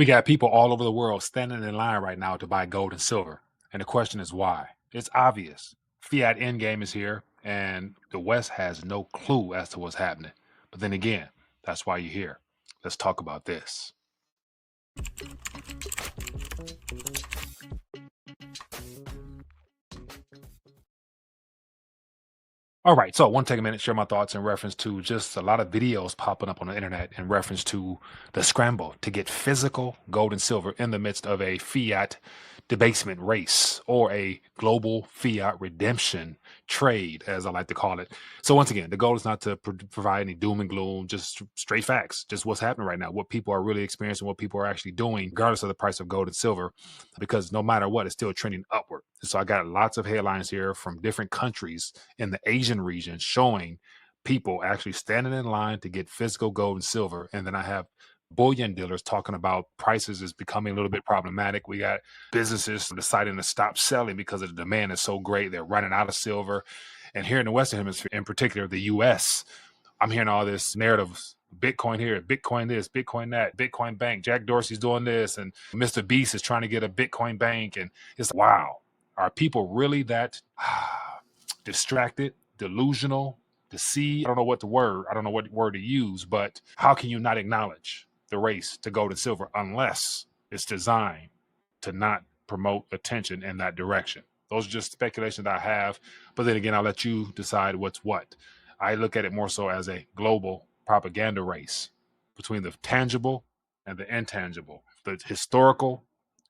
We got people all over the world standing in line right now to buy gold and silver. And the question is why? It's obvious. Fiat endgame is here, and the West has no clue as to what's happening. But then again, that's why you're here. Let's talk about this. All right, so I want to take a minute, share my thoughts in reference to just a lot of videos popping up on the internet in reference to the scramble to get physical gold and silver in the midst of a fiat debasement race or a global fiat redemption trade, as I like to call it. So once again, the goal is not to provide any doom and gloom, just straight facts, just what's happening right now, what people are really experiencing, what people are actually doing, regardless of the price of gold and silver, because no matter what, it's still trending upward. So I got lots of headlines here from different countries in the Asian region showing people actually standing in line to get physical gold and silver. And then I have bullion dealers talking about prices is becoming a little bit problematic. We got businesses deciding to stop selling because the demand is so great. They're running out of silver. And here in the Western Hemisphere, in particular, the US, I'm hearing all this narrative. Bitcoin here, Bitcoin this, Bitcoin that, Bitcoin bank. Jack Dorsey's doing this, and Mr. Beast is trying to get a Bitcoin bank. And it's wow, are people really that distracted, delusional, deceived? I don't know what the word, I don't know what word to use, but how can you not acknowledge the race to gold and silver unless it's designed to not promote attention in that direction? Those are just speculations that I have. But then again, I'll let you decide what's what. I look at it more so as a global propaganda race between the tangible and the intangible, the historical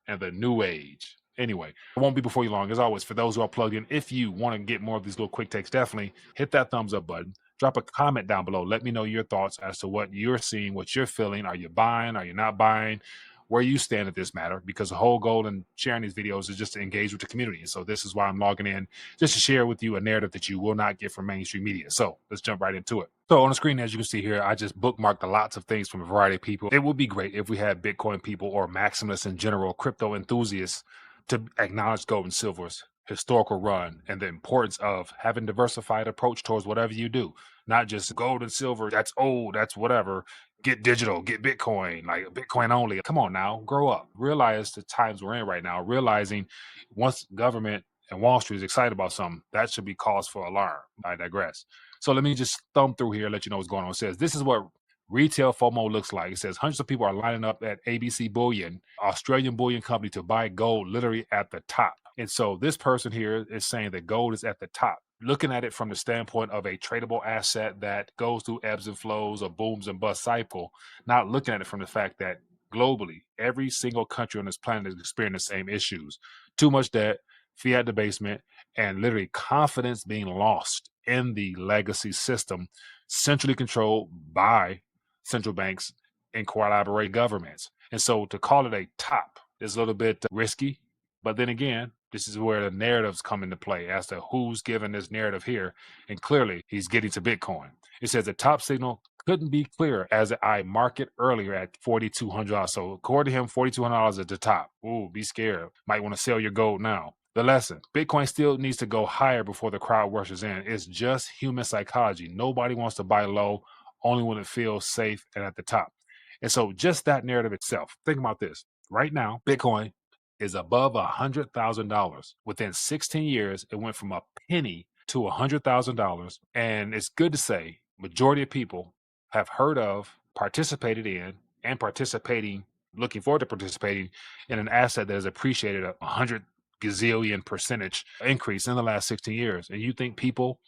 and the new age. Anyway, it won't be before you long. As always, for those who are plugged in, if you want to get more of these little quick takes, definitely hit that thumbs up button. Drop a comment down below. Let me know your thoughts as to what you're seeing, what you're feeling. Are you buying? Are you not buying? Where you stand at this matter? Because the whole goal in sharing these videos is just to engage with the community. And so this is why I'm logging in, just to share with you a narrative that you will not get from mainstream media. So let's jump right into it. So on the screen, as you can see here, I just bookmarked lots of things from a variety of people. It would be great if we had Bitcoin people or maximalists in general, crypto enthusiasts, to acknowledge gold and silver's historical run and the importance of having diversified approach towards whatever you do, not just gold and silver. That's old. That's whatever. Get digital, get Bitcoin, like Bitcoin only. Come on now, grow up. Realize the times we're in right now, realizing once government and Wall Street is excited about something, that should be cause for alarm. I digress. So let me just thumb through here, let you know what's going on. It says this is what retail FOMO looks like. It says hundreds of people are lining up at ABC Bullion, Australian bullion company, to buy gold literally at the top. And so this person here is saying that gold is at the top, looking at it from the standpoint of a tradable asset that goes through ebbs and flows, a booms and bust cycle, not looking at it from the fact that globally, every single country on this planet is experiencing the same issues. Too much debt, fiat debasement, and literally confidence being lost in the legacy system, centrally controlled by central banks and collaborating governments. And so to call it a top is a little bit risky. But then again, this is where the narratives come into play as to who's giving this narrative here. And clearly, he's getting to Bitcoin. It says the top signal couldn't be clearer as I market earlier at $4,200. So according to him, $4,200 at the top. Ooh, be scared. Might want to sell your gold now. The lesson: Bitcoin still needs to go higher before the crowd rushes in. It's just human psychology. Nobody wants to buy low, only when it feels safe and at the top. And so just that narrative itself, think about this. Right now, Bitcoin is above $100,000. Within 16 years, it went from a penny to $100,000. And it's good to say, majority of people have heard of, participated in, and participating, looking forward to participating in an asset that has appreciated 100 gazillion percentage increase in the last 16 years. And you think people,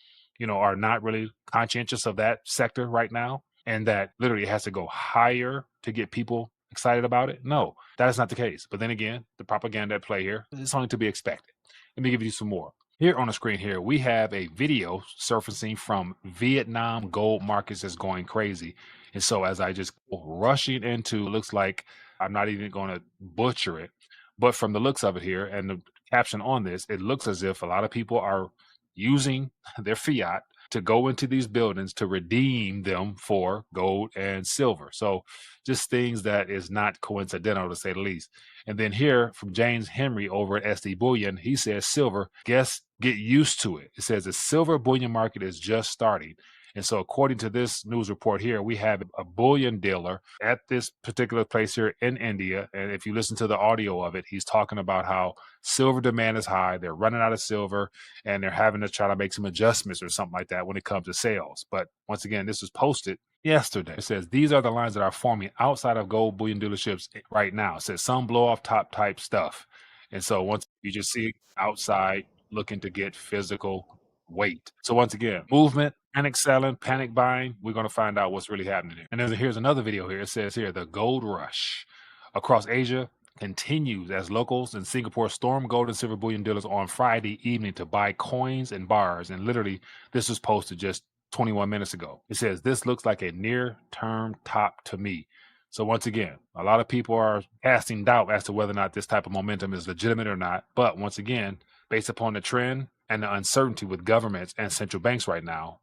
are not really conscientious of that sector right now, and that literally has to go higher to get people excited about it? No, that is not the case. But then again, the propaganda at play here is only to be expected. Let me give you some more. Here on the screen here, we have a video surfacing from Vietnam gold markets is going crazy. And so as I just rushing into, looks like I'm not even going to butcher it, but from the looks of it here and the caption on this, it looks as if a lot of people are using their fiat to go into these buildings to redeem them for gold and silver. So just things that is not coincidental, to say the least. And then here from James Henry over at SD Bullion, he says silver, guess get used to it. It says the silver bullion market is just starting. And so, according to this news report here, we have a bullion dealer at this particular place here in India. And if you listen to the audio of it, he's talking about how silver demand is high. They're running out of silver and they're having to try to make some adjustments or something like that when it comes to sales. But once again, this was posted yesterday. It says these are the lines that are forming outside of gold bullion dealerships right now. It says some blow off top type stuff. And so once you just see outside looking to get physical weight. So once again, movement, panic selling, panic buying. We're going to find out what's really happening here. And then here's another video here. It says here the gold rush across Asia continues as locals in Singapore storm gold and silver bullion dealers on Friday evening to buy coins and bars. And literally, this was posted just 21 minutes ago. It says this looks like a near term top to me. So once again, a lot of people are casting doubt as to whether or not this type of momentum is legitimate or not. But once again, based upon the trend and the uncertainty with governments and central banks right now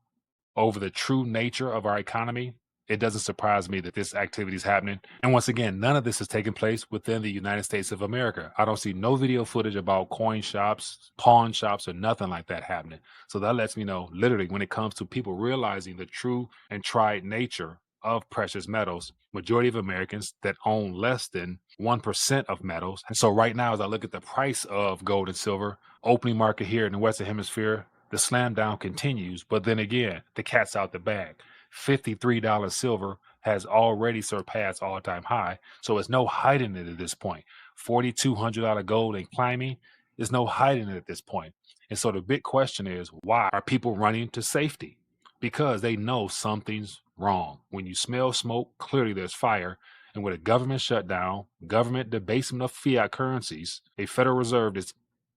over the true nature of our economy, it doesn't surprise me that this activity is happening. And once again, none of this is taking place within the United States of America. I don't see no video footage about coin shops, pawn shops, or nothing like that happening. So that lets me know, literally, when it comes to people realizing the true and tried nature of precious metals, majority of Americans that own less than 1% of metals. And so right now, as I look at the price of gold and silver, opening market here in the Western Hemisphere, the slam down continues. But then again, the cat's out the bag. $53 silver has already surpassed all-time high, so it's no hiding it at this point. $4,200 gold and climbing, there's no hiding it at this point. And so the big question is, why are people running to safety? Because they know something's wrong. When you smell smoke, clearly there's fire. And with a government shutdown, government debasement of fiat currencies, a Federal Reserve is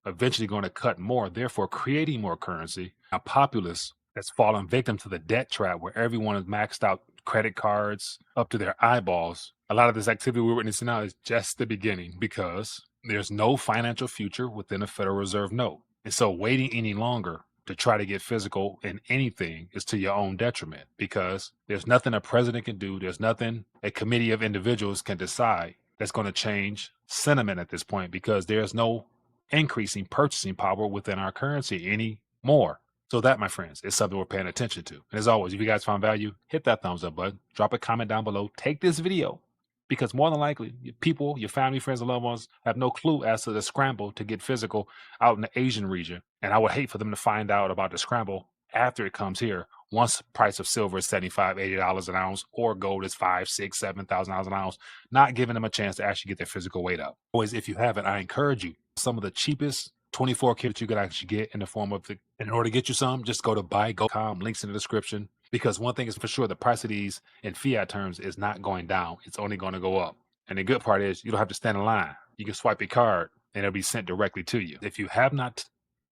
eventually going to cut more, therefore creating more currency. A populace that's fallen victim to the debt trap where everyone has maxed out credit cards up to their eyeballs. A lot of this activity we're witnessing now is just the beginning because there's no financial future within a Federal Reserve note. And so waiting any longer to try to get physical in anything is to your own detriment because there's nothing a president can do. There's nothing a committee of individuals can decide that's going to change sentiment at this point because there's no increasing purchasing power within our currency anymore. So that, my friends, is something we're paying attention to. And as always, if you guys found value, hit that thumbs up button, drop a comment down below, take this video, because more than likely, people, your family, friends, and loved ones have no clue as to the scramble to get physical out in the Asian region. And I would hate for them to find out about the scramble after it comes here. Once the price of silver is $75, $80 an ounce, or gold is $5,000, $6,000, $7,000 an ounce, not giving them a chance to actually get their physical weight up. Always, if you haven't, I encourage you, some of the cheapest 24K that you could actually get in the form of the, in order to get you some, just go to buygold.com, links in the description. Because one thing is for sure, the price of these in fiat terms is not going down. It's only going to go up. And the good part is you don't have to stand in line. You can swipe your card and it'll be sent directly to you. If you have not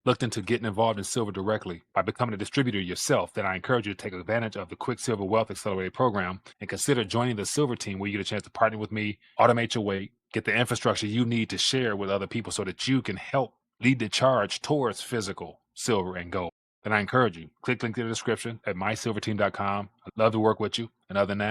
looked into getting involved in silver directly by becoming a distributor yourself, then I encourage you to take advantage of the Quicksilver Wealth Accelerator program and consider joining the silver team where you get a chance to partner with me, automate your way, get the infrastructure you need to share with other people so that you can help lead the charge towards physical silver and gold. Then I encourage you, click link in the description at mysilverteam.com. I'd love to work with you. And other than that,